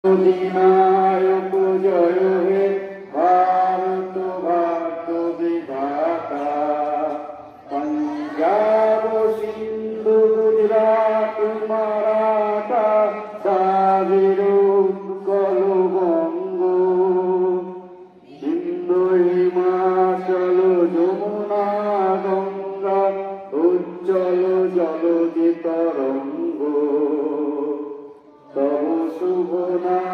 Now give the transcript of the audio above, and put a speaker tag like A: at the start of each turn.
A: অধিনায়ক জয় হে ভারত ভাগ্য বিধাতা। পঞ্জাব সিন্ধু গুজরাট মারাঠা দ্রাবিড় উৎকল বঙ্গ, সিন্ধু হিমাচল যমুনা গঙ্গা উজ্জ্বল জলধি তরঙ্গ। তব শুভ নাম